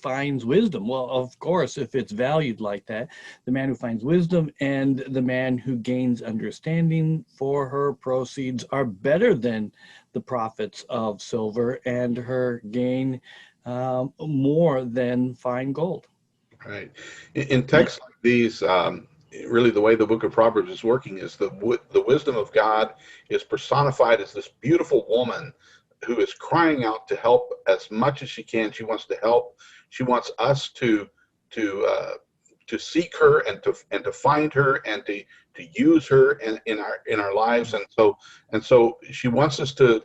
finds wisdom. Well, of course, if it's valued like that, the man who finds wisdom and the man who gains understanding for her proceeds are better than the profits of silver, and her gain more than fine gold. Right. In texts like these, really the way the book of Proverbs is working is the wisdom of God is personified as this beautiful woman who is crying out to help as much as she can. She wants to help. She wants us to to seek her and to find her and to use her in our lives. And so she wants us to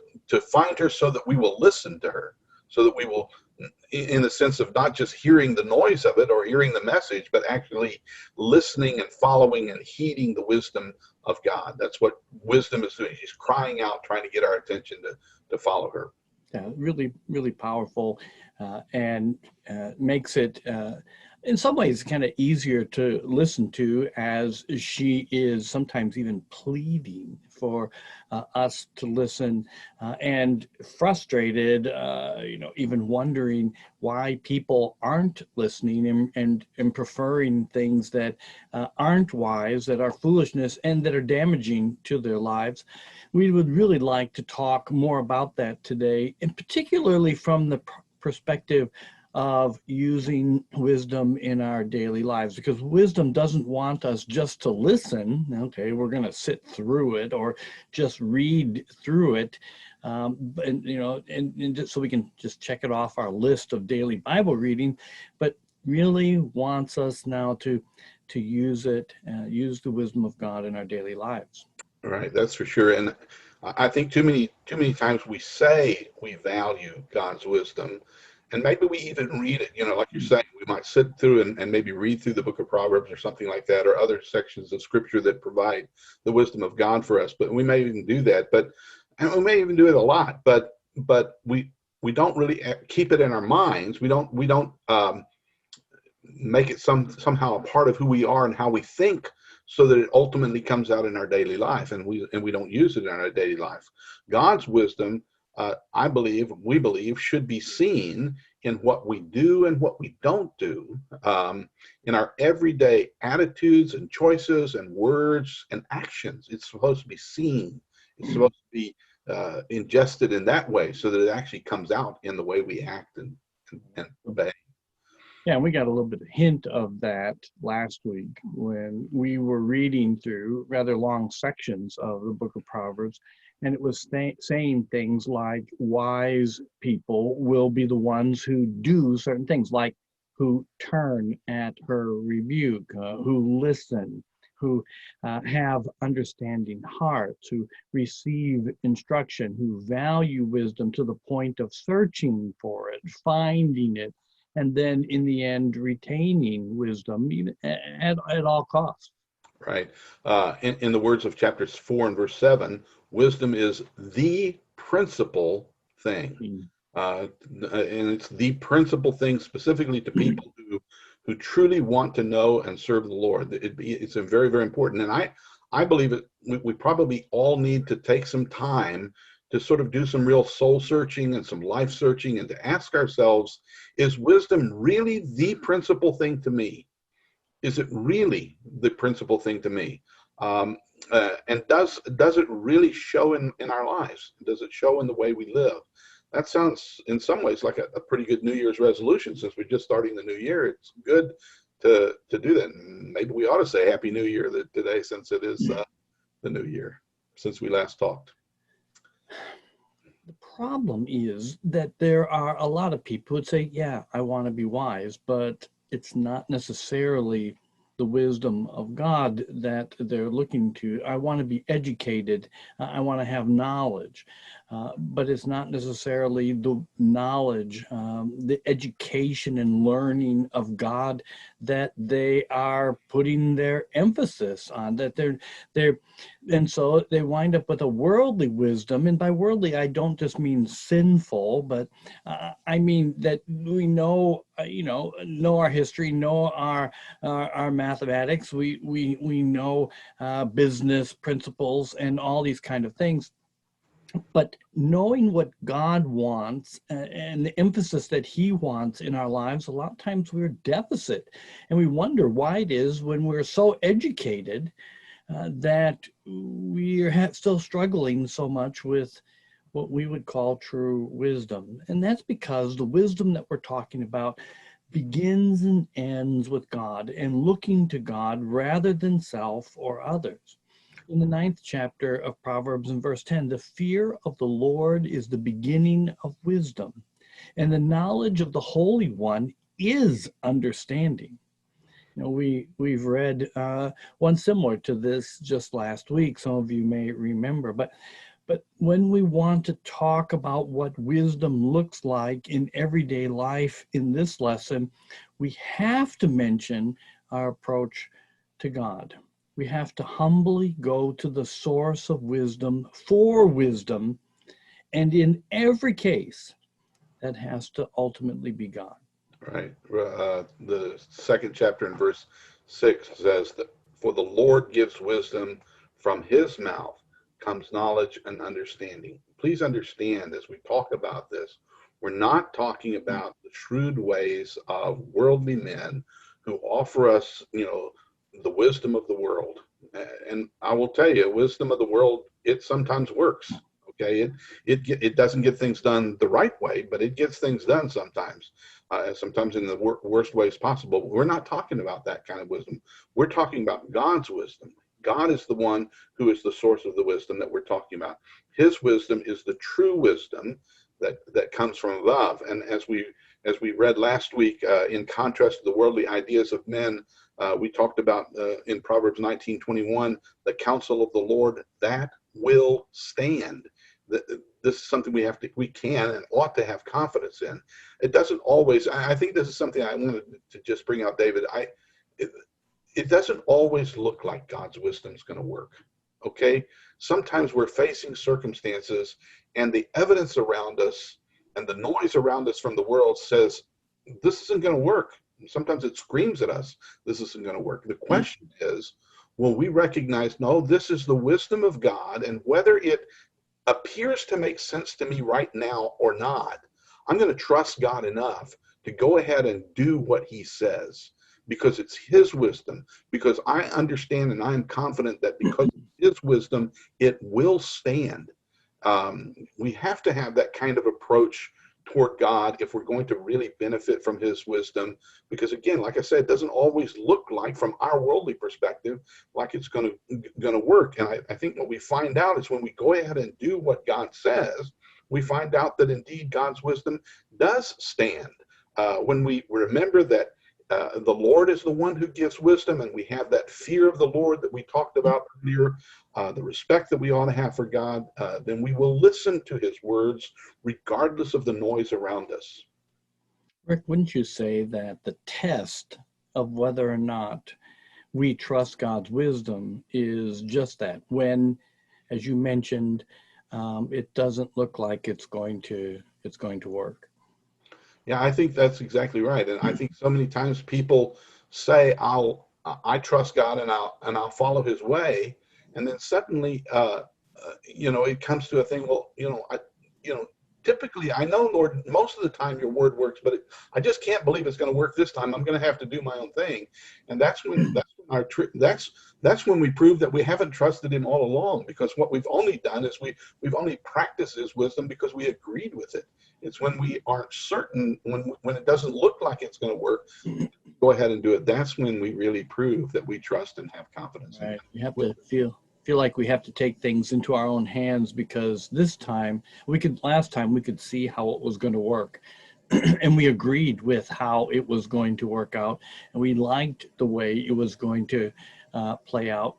find her so that we will listen to her, so that we will, in the sense of not just hearing the noise of it or hearing the message, but actually listening and following and heeding the wisdom of God. That's what wisdom is doing. She's crying out, trying to get our attention to follow her. Yeah, really, really powerful, and makes it, in some ways, kind of easier to listen to, as she is sometimes even pleading for us to listen, and frustrated, even wondering why people aren't listening, and preferring things that aren't wise, that are foolishness, and that are damaging to their lives. We would really like to talk more about that today, and particularly from the perspective of using wisdom in our daily lives, because wisdom doesn't want us just to listen. Okay, we're going to sit through it or just read through it, and just so we can just check it off our list of daily Bible reading, but really wants us now to use it, use the wisdom of God in our daily lives. Right, that's for sure. And I think too many times we say we value God's wisdom, and maybe we even read it. Like you're saying, we might sit through and maybe read through the book of Proverbs or something like that, or other sections of Scripture that provide the wisdom of God for us. But we may even do that, and we may even do it a lot. But we don't really keep it in our minds. We don't make it somehow a part of who we are and how we think, so that it ultimately comes out in our daily life, and we don't use it in our daily life. God's wisdom, we believe, should be seen in what we do and what we don't do, in our everyday attitudes and choices and words and actions. It's supposed to be seen. It's supposed to be ingested in that way, so that it actually comes out in the way we act and obey. Yeah, we got a little bit of hint of that last week when we were reading through rather long sections of the book of Proverbs, and it was saying things like wise people will be the ones who do certain things, like who turn at her rebuke, who listen, who have understanding hearts, who receive instruction, who value wisdom to the point of searching for it, finding it, and then in the end retaining wisdom at all costs. Right. In the words of chapters 4 and verse 7, wisdom is the principal thing. And it's the principal thing specifically to people who truly want to know and serve the Lord. It's a very, very important. And I believe it. We probably all need to take some time to sort of do some real soul searching and some life searching, and to ask ourselves, is wisdom really the principal thing to me? Is it really the principal thing to me? And does it really show in our lives? Does it show in the way we live? That sounds in some ways like a pretty good New Year's resolution. Since we're just starting the new year, it's good to do that. And maybe we ought to say Happy New Year today, since it is the new year, since we last talked. The problem is that there are a lot of people who would say, yeah, I want to be wise, but it's not necessarily the wisdom of God that they're looking to. I want to be educated. I want to have knowledge, but it's not necessarily the knowledge, the education and learning of God that they are putting their emphasis on. And so they wind up with a worldly wisdom. And by worldly, I don't just mean sinful, but I mean that we know our history, know our mathematics, we know business principles and all these kind of things. But knowing what God wants and the emphasis that he wants in our lives, a lot of times we're deficit. And we wonder why it is when we're so educated that we are still struggling so much with what we would call true wisdom. And that's because the wisdom that we're talking about begins and ends with God and looking to God rather than self or others. In the 9th chapter of Proverbs in verse 10, the fear of the Lord is the beginning of wisdom, and the knowledge of the Holy One is understanding. You know, we've read one similar to this just last week. Some of you may remember, but when we want to talk about what wisdom looks like in everyday life in this lesson, we have to mention our approach to God. We have to humbly go to the source of wisdom for wisdom. And in every case, that has to ultimately be God. Right. The second chapter in verse 6 says that for the Lord gives wisdom, from his mouth comes knowledge and understanding. Please understand as we talk about this, we're not talking about the shrewd ways of worldly men who offer us, the wisdom of the world. And I will tell you, wisdom of the world, it sometimes works. Okay, it doesn't get things done the right way, but it gets things done sometimes. Sometimes in the worst ways possible. But we're not talking about that kind of wisdom. We're talking about God's wisdom. God is the one who is the source of the wisdom that we're talking about. His wisdom is the true wisdom that comes from above. And as we read last week, in contrast to the worldly ideas of men, we talked about in Proverbs 19:21, the counsel of the Lord that will stand. This is something we can and ought to have confidence in. It doesn't always. I think this is something I wanted to just bring out, David. It doesn't always look like God's wisdom is going to work. Okay, sometimes we're facing circumstances, and the evidence around us and the noise around us from the world says this isn't going to work. Sometimes it screams at us, this isn't going to work. The question is, will we recognize, no, this is the wisdom of God, and whether it appears to make sense to me right now or not, I'm going to trust God enough to go ahead and do what he says, because it's his wisdom, because I understand and I'm confident that because of his wisdom, it will stand. We have to have that kind of approach toward God if we're going to really benefit from his wisdom, because again, like I said, it doesn't always look like, from our worldly perspective, like it's going to work. And I think what we find out is when we go ahead and do what God says, we find out that indeed God's wisdom does stand. When we remember that the Lord is the one who gives wisdom, and we have that fear of the Lord that we talked about earlier, the respect that we ought to have for God, then we will listen to his words regardless of the noise around us. Rick, wouldn't you say that the test of whether or not we trust God's wisdom is just that, when, as you mentioned, it doesn't look like it's going to work? Yeah, I think that's exactly right. And I think so many times people say, I trust God and I'll follow his way. And then suddenly, it comes to a thing, well, typically I know, Lord, most of the time your word works, but I just can't believe it's going to work this time. I'm going to have to do my own thing. And that's when we prove that we haven't trusted him all along, because what we've only done is we've only practiced his wisdom because we agreed with it. It's when we aren't certain, when it doesn't look like it's going to work, go ahead and do it. That's when we really prove that we trust and have confidence in Right. him. We have to feel like we have to take things into our own hands, because last time we could see how it was going to work. And we agreed with how it was going to work out, and we liked the way it was going to play out.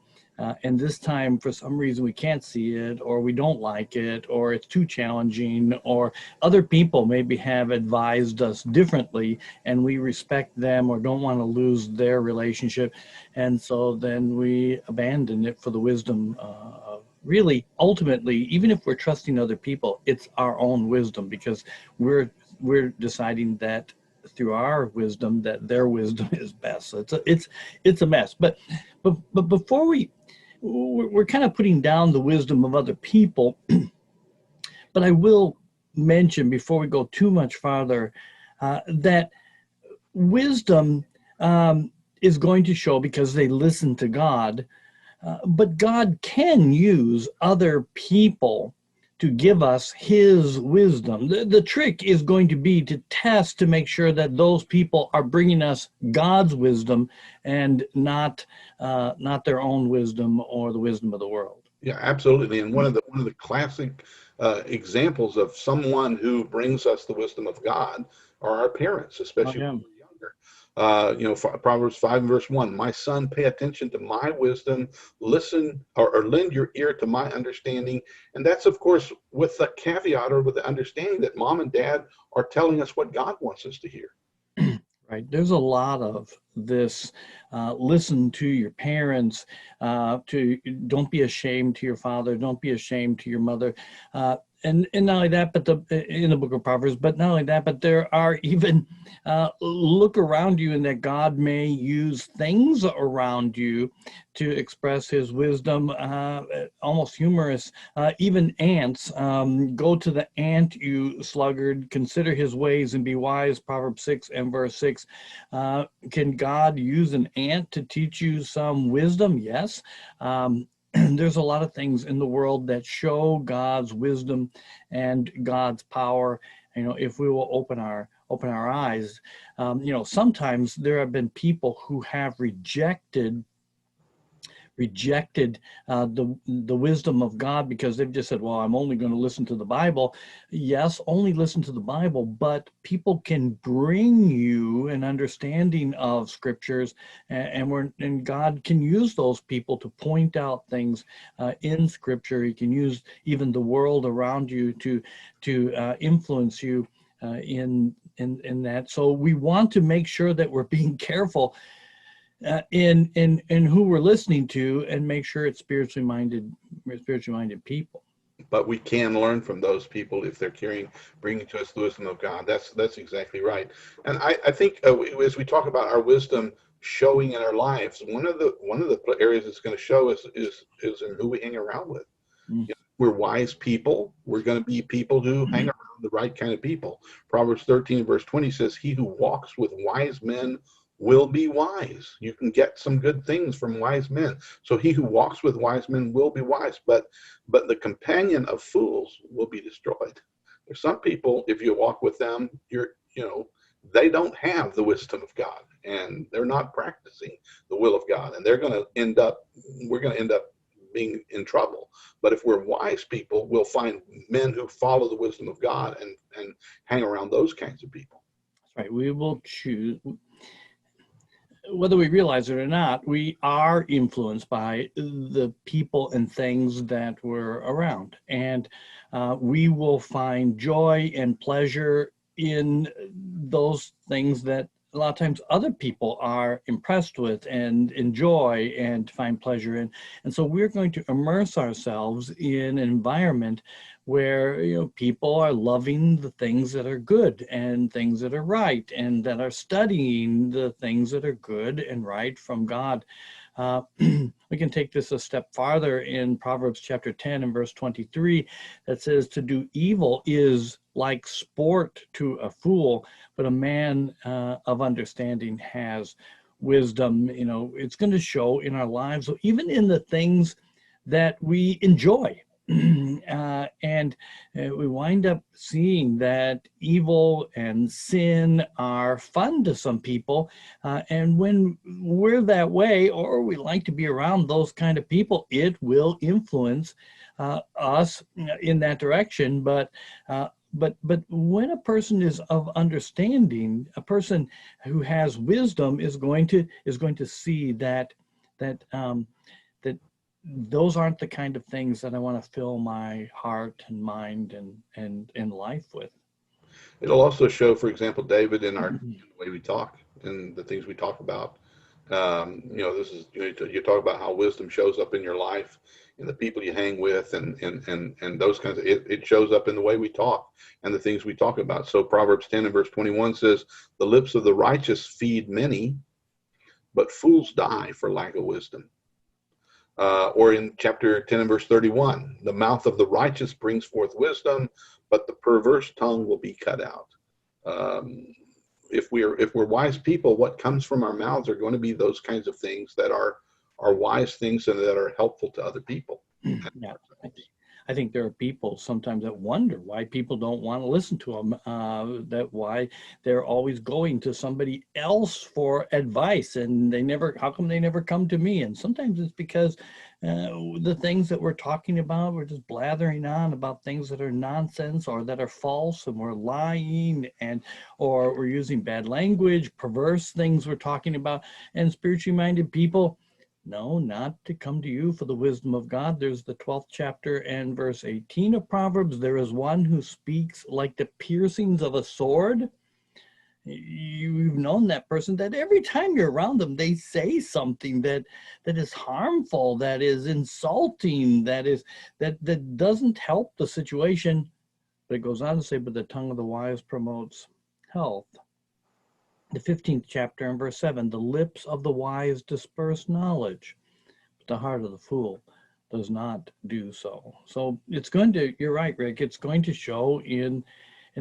And this time, for some reason, we can't see it, or we don't like it, or it's too challenging, or other people maybe have advised us differently, and we respect them or don't want to lose their relationship. And so then we abandon it for the wisdom of, really, ultimately, even if we're trusting other people, it's our own wisdom, because we're deciding that through our wisdom that their wisdom is best. So it's a mess. But before we're kind of putting down the wisdom of other people, But I will mention before we go too much farther that wisdom is going to show because they listen to God, but God can use other people to give us his wisdom. The trick is going to be to test to make sure that those people are bringing us God's wisdom and not their own wisdom or the wisdom of the world. Yeah, absolutely. And one of the classic examples of someone who brings us the wisdom of God are our parents, Oh, especially yeah. when we're younger. Proverbs 5 verse 1, my son, pay attention to my wisdom, listen or lend your ear to my understanding. And that's, of course, with the caveat or with the understanding that mom and dad are telling us what God wants us to hear. Right. There's a lot of this. Listen to your parents. To don't be ashamed to your father. Don't be ashamed to your mother. And not only that, but in the book of Proverbs. But not only that, but there are even look around you, and that God may use things around you to express His wisdom. Almost humorous. Even ants. Go to the ant, you sluggard. Consider his ways and be wise. Proverbs 6 and verse 6. Can God use an ant to teach you some wisdom? Yes. There's a lot of things in the world that show God's wisdom and God's power. If we will open our eyes. Sometimes there have been people who have rejected the wisdom of God because they've just said, well, I'm only going to listen to the Bible. Yes, only listen to the Bible, but people can bring you an understanding of scriptures, and God can use those people to point out things in scripture. He can use even the world around you to influence you in that. So we want to make sure that we're being careful in who we're listening to, and make sure it's spiritually minded people. But we can learn from those people if they're bringing to us the wisdom of God. That's exactly right. And I think as we talk about our wisdom showing in our lives, one of the areas it's going to show is in who we hang around with. Mm. We're wise people. We're going to be people who hang around the right kind of people. Proverbs 13 verse 20 says, he who walks with wise men will be wise. You can get some good things from wise men. So he who walks with wise men will be wise, but the companion of fools will be destroyed. There's some people, if you walk with them, they don't have the wisdom of God, and they're not practicing the will of God, and we're going to end up being in trouble. But if we're wise people, we'll find men who follow the wisdom of God and hang around those kinds of people. That's right. We will choose. Whether we realize it or not, we are influenced by the people and things that we're around. And we will find joy and pleasure in those things that a lot of times other people are impressed with and enjoy and find pleasure in. And so we're going to immerse ourselves in an environment where people are loving the things that are good and things that are right, and that are studying the things that are good and right from God. We can take this a step farther in Proverbs chapter 10 and verse 23 that says, to do evil is like sport to a fool, but a man of understanding has wisdom. It's going to show in our lives, so even in the things that we enjoy. And we wind up seeing that evil and sin are fun to some people. And when we're that way, or we like to be around those kind of people, it will influence us in that direction. But when a person is of understanding, a person who has wisdom is going to see that those aren't the kind of things that I want to fill my heart and mind and life with. It'll also show, for example, David, in the way we talk and the things we talk about. This is you talk about how wisdom shows up in your life, in the people you hang with, and those kinds of. It shows up in the way we talk and the things we talk about. So Proverbs 10 and verse 21 says, "The lips of the righteous feed many, but fools die for lack of wisdom." Or in chapter 10 and verse 31, the mouth of the righteous brings forth wisdom, but the perverse tongue will be cut out. If we're wise people, what comes from our mouths are going to be those kinds of things that are wise things and that are helpful to other people. Yeah, I think there are people sometimes that wonder why people don't want to listen to them, that why they're always going to somebody else for advice, and how come they never come to me? And sometimes it's because the things that we're talking about, we're just blathering on about things that are nonsense or that are false, and we're lying, or we're using bad language, perverse things we're talking about. And spiritually minded people, no, not to come to you for the wisdom of God. There's the 12th chapter and verse 18 of Proverbs. There is one who speaks like the piercings of a sword. You've known that person, that every time you're around them, they say something that is harmful, that is insulting, that doesn't help the situation. But it goes on to say, but the tongue of the wise promotes health. The 15th chapter and verse 7, the lips of the wise disperse knowledge, but the heart of the fool does not do so. So it's going to, you're right, Rick, it's going to show in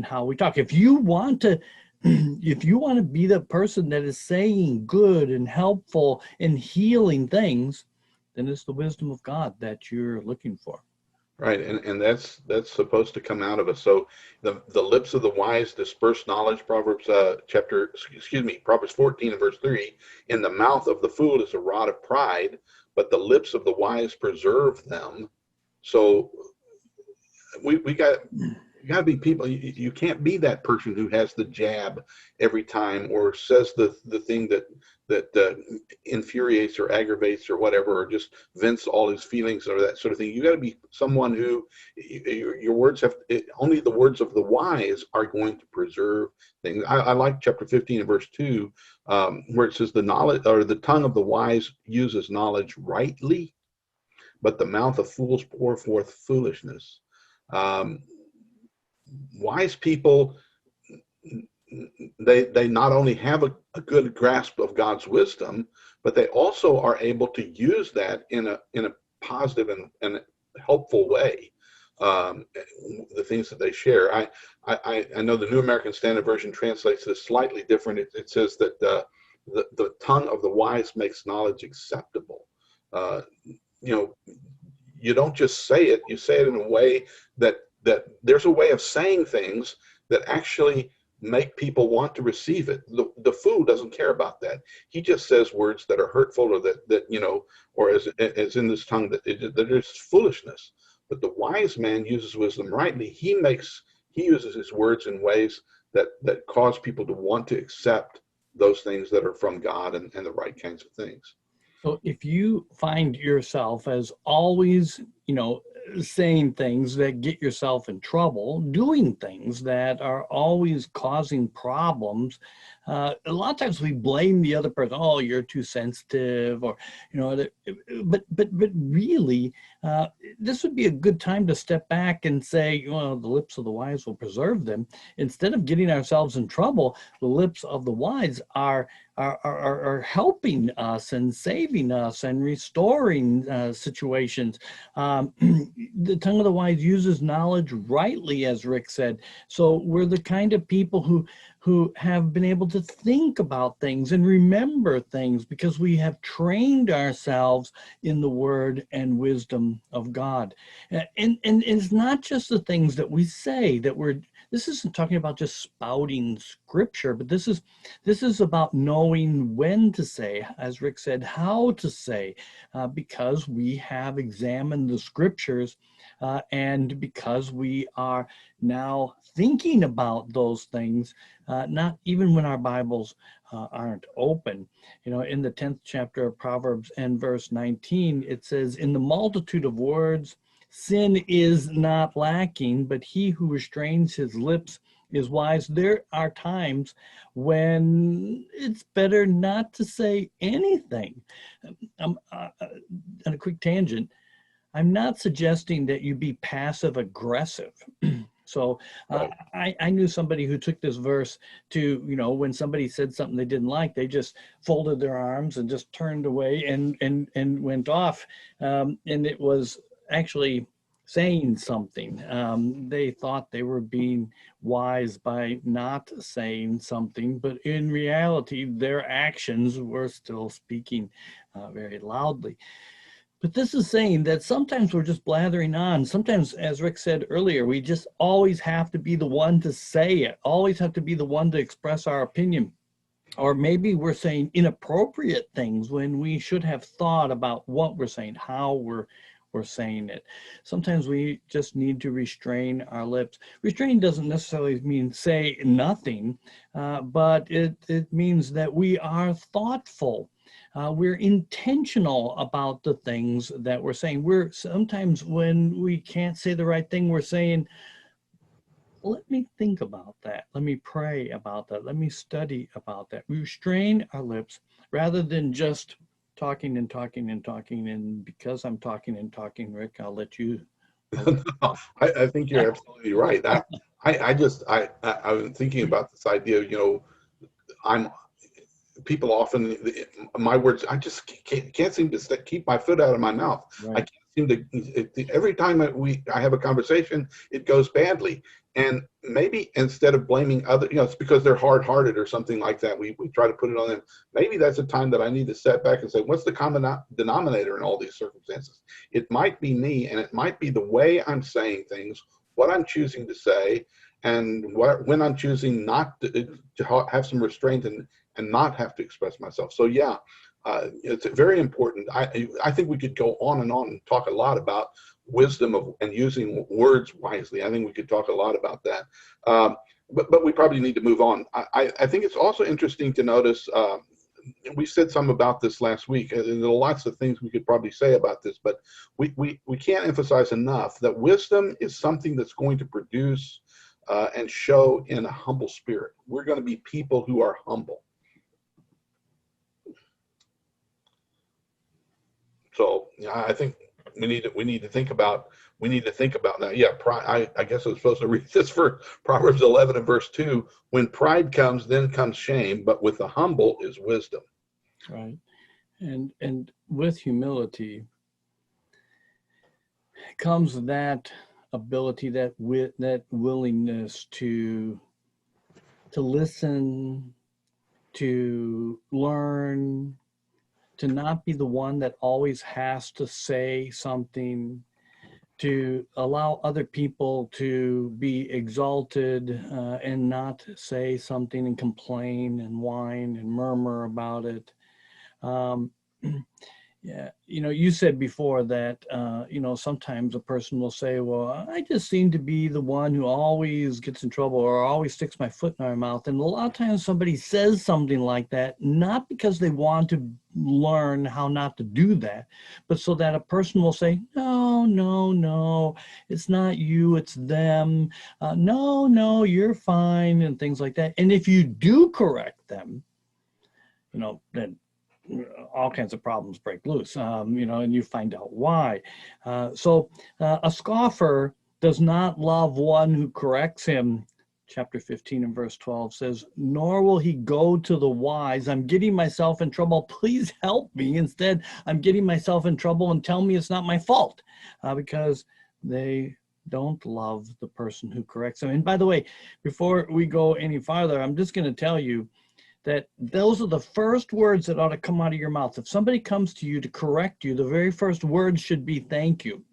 how we talk. If you want to be the person that is saying good and helpful and healing things, then it's the wisdom of God that you're looking for. Right, and that's supposed to come out of us. So the lips of the wise disperse knowledge. Proverbs 14 and verse 3. In the mouth of the fool is a rod of pride, but the lips of the wise preserve them. So we got to be people. You can't be that person who has the jab every time or says the thing that infuriates or aggravates or whatever, or just vents all his feelings or that sort of thing. You got to be someone who your words only the words of the wise are going to preserve things. I like chapter 15 and verse 2, where it says the knowledge or the tongue of the wise uses knowledge rightly, but the mouth of fools pour forth foolishness. Wise people, they not only have a good grasp of God's wisdom, but they also are able to use that in a positive and helpful way. The things that they share. I know the New American Standard Version translates this slightly different. It says that the tongue of the wise makes knowledge acceptable. You don't just say it; you say it in a way that there's a way of saying things that actually make people want to receive it. The fool doesn't care about that. He just says words that are hurtful, or that or as in this tongue that is foolishness. But the wise man uses wisdom rightly. He uses his words in ways that cause people to want to accept those things that are from God and the right kinds of things. So if you find yourself as always, saying things that get yourself in trouble, doing things that are always causing problems, a lot of times we blame the other person. Oh, you're too sensitive, or but really, this would be a good time to step back and say, well, the lips of the wise will preserve them. Instead of getting ourselves in trouble, the lips of the wise are helping us and saving us and restoring situations. The tongue of the wise uses knowledge rightly, as Rick said. So we're the kind of people who have been able to think about things and remember things because we have trained ourselves in the word and wisdom of God. And it's not just the things that we say this isn't talking about just spouting scripture, but this is about knowing when to say, as Rick said, how to say, because we have examined the scriptures and because we are now thinking about those things, not even when our Bibles aren't open. In the 10th chapter of Proverbs and verse 19, it says, in the multitude of words, sin is not lacking, but he who restrains his lips is wise. There are times when it's better not to say anything. On a quick tangent, I'm not suggesting that you be passive aggressive. So Right. I knew somebody who took this verse to, when somebody said something they didn't like, they just folded their arms and just turned away and went off. And it was actually saying something. They thought they were being wise by not saying something, but in reality, their actions were still speaking very loudly. But this is saying that sometimes we're just blathering on. Sometimes, as Rick said earlier, we just always have to be the one to say it, always have to be the one to express our opinion. Or maybe we're saying inappropriate things when we should have thought about what we're saying, how we're saying it. Sometimes we just need to restrain our lips. Restrain doesn't necessarily mean say nothing, but it means that we are thoughtful. We're intentional about the things that we're saying. We're sometimes, when we can't say the right thing, we're saying, let me think about that. Let me pray about that. Let me study about that. We restrain our lips rather than just talking and talking and talking. And because I'm talking and talking, Rick, I'll let you talk. I think you're absolutely right. I'm thinking about this idea of, I'm people often, my words, I just can't seem to keep my foot out of my mouth. I Right. can't seem to, every time I have a conversation, it goes badly. And maybe instead of blaming other, it's because they're hard-hearted or something like that, we try to put it on them. Maybe that's a time that I need to step back and say, what's the common denominator in all these circumstances? It might be me, and it might be the way I'm saying things, what I'm choosing to say, and when I'm choosing not to have some restraint and not have to express myself. So yeah, it's very important. I think we could go on and talk a lot about wisdom and using words wisely. I think we could talk a lot about that. But we probably need to move on. I think it's also interesting to notice, we said some about this last week, and there are lots of things we could probably say about this, but we can't emphasize enough that wisdom is something that's going to produce and show in a humble spirit. We're going to be people who are humble. So yeah, I think we need to think about that. Yeah, pride. I guess I was supposed to read this for Proverbs 11 and verse 2. When pride comes, then comes shame, but with the humble is wisdom. Right. And with humility comes that ability, that willingness to listen, to learn, to not be the one that always has to say something, to allow other people to be exalted and not say something and complain and whine and murmur about it. Um, Yeah, you said before that, sometimes a person will say, well, I just seem to be the one who always gets in trouble or always sticks my foot in my mouth. And a lot of times somebody says something like that, not because they want to learn how not to do that, but so that a person will say, no, no, no, it's not you, it's them. No, no, you're fine, and things like that. And if you do correct them, then all kinds of problems break loose, and you find out why. A scoffer does not love one who corrects him. Chapter 15 and verse 12 says, nor will he go to the wise. I'm getting myself in trouble. Please help me. Instead, I'm getting myself in trouble and tell me it's not my fault, because they don't love the person who corrects them. And by the way, before we go any farther, I'm just going to tell you that those are the first words that ought to come out of your mouth. If somebody comes to you to correct you, the very first word should be thank you.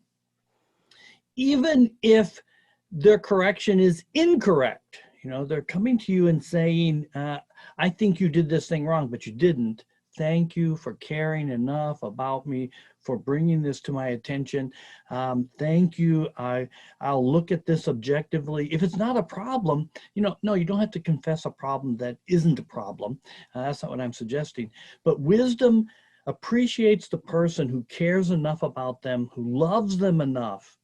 Even if their correction is incorrect, they're coming to you and saying, I think you did this thing wrong, but you didn't. Thank you for caring enough about me, for bringing this to my attention. Thank you. I'll look at this objectively. If it's not a problem, no, you don't have to confess a problem that isn't a problem. That's not what I'm suggesting. But wisdom appreciates the person who cares enough about them, who loves them enough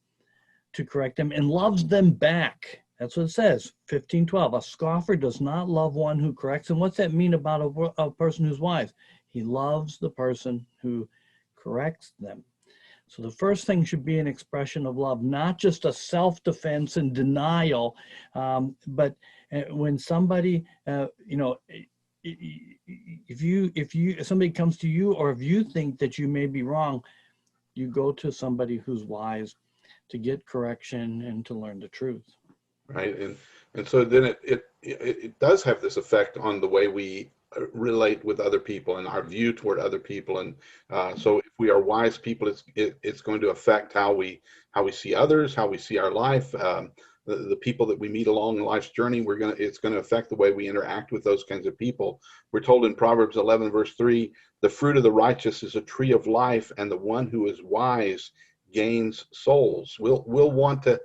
to correct them and loves them back. That's what it says, 15:12. A scoffer does not love one who corrects. And what's that mean about a person who's wise? He loves the person who corrects them. So the first thing should be an expression of love, not just a self-defense and denial, but when somebody, if somebody comes to you, or if you think that you may be wrong, you go to somebody who's wise to get correction and to learn the truth. Right? And so then it does have this effect on the way we relate with other people and our view toward other people. And so if we are wise people, it's going to affect how we see others, how we see our life. The people that we meet along life's journey, it's going to affect the way we interact with those kinds of people. We're told in Proverbs 11 verse 3, the fruit of the righteous is a tree of life, and the one who is wise gains souls. We'll want to,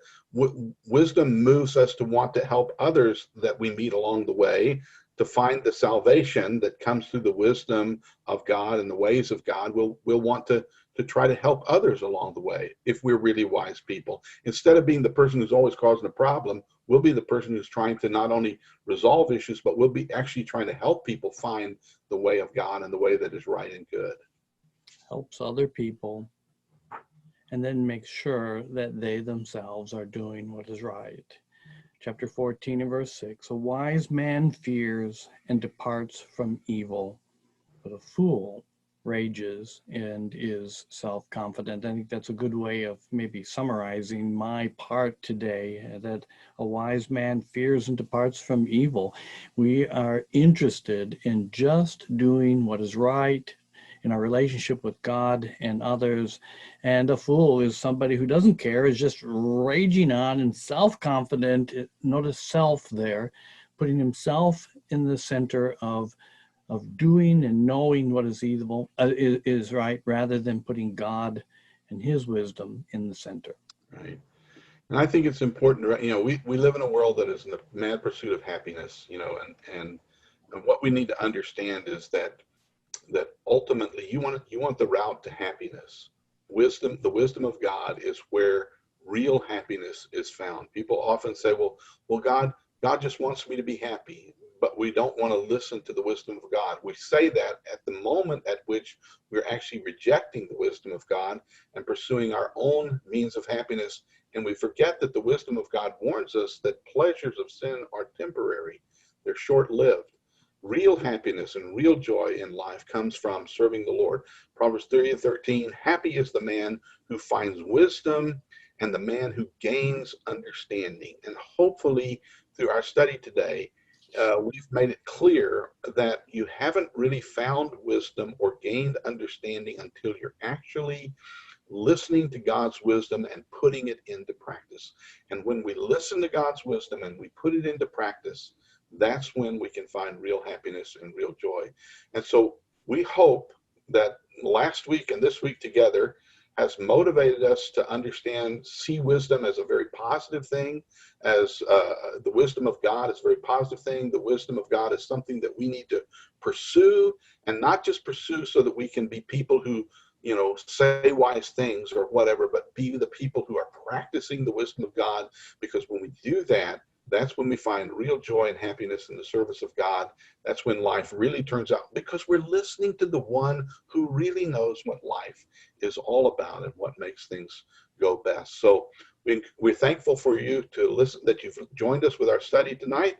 wisdom moves us to want to help others that we meet along the way to find the salvation that comes through the wisdom of God and the ways of God. We'll want to try to help others along the way if we're really wise people. Instead of being the person who's always causing a problem, we'll be the person who's trying to not only resolve issues, but we'll be actually trying to help people find the way of God and the way that is right and good. Helps other people, and then makes sure that they themselves are doing what is right. Chapter 14 and verse 6, a wise man fears and departs from evil, but a fool rages and is self-confident. I think that's a good way of maybe summarizing my part today, that a wise man fears and departs from evil. We are interested in just doing what is right in our relationship with God and others. And a fool is somebody who doesn't care, is just raging on and self-confident. Notice self there, putting himself in the center of doing and knowing what is evil, is right, rather than putting God and his wisdom in the center. Right. And I think it's important, we live in a world that is in the mad pursuit of happiness, and what we need to understand is that ultimately you want the route to happiness. The wisdom of God is where real happiness is found. People often say, well, God just wants me to be happy, but we don't want to listen to the wisdom of God. We say that at the moment at which we're actually rejecting the wisdom of God and pursuing our own means of happiness. And we forget that the wisdom of God warns us that pleasures of sin are temporary. They're short-lived. Real happiness and real joy in life comes from serving the Lord. Proverbs 30:13, happy is the man who finds wisdom and the man who gains understanding. And hopefully through our study today, we've made it clear that you haven't really found wisdom or gained understanding until you're actually listening to God's wisdom and putting it into practice. And when we listen to God's wisdom and we put it into practice, that's when we can find real happiness and real joy. And so we hope that last week and this week together has motivated us to see wisdom as a very positive thing, as the wisdom of God is a very positive thing. The wisdom of God is something that we need to pursue, and not just pursue so that we can be people who say wise things or whatever, but be the people who are practicing the wisdom of God. Because when we do that, that's when we find real joy and happiness in the service of God. That's when life really turns out, because we're listening to the one who really knows what life is all about and what makes things go best. So we're thankful for you to listen, that you've joined us with our study tonight.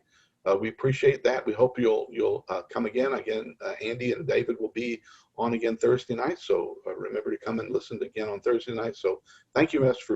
We appreciate that. We hope you'll come again. Andy and David will be on again Thursday night. So remember to come and listen again on Thursday night. So thank you, Esther, for being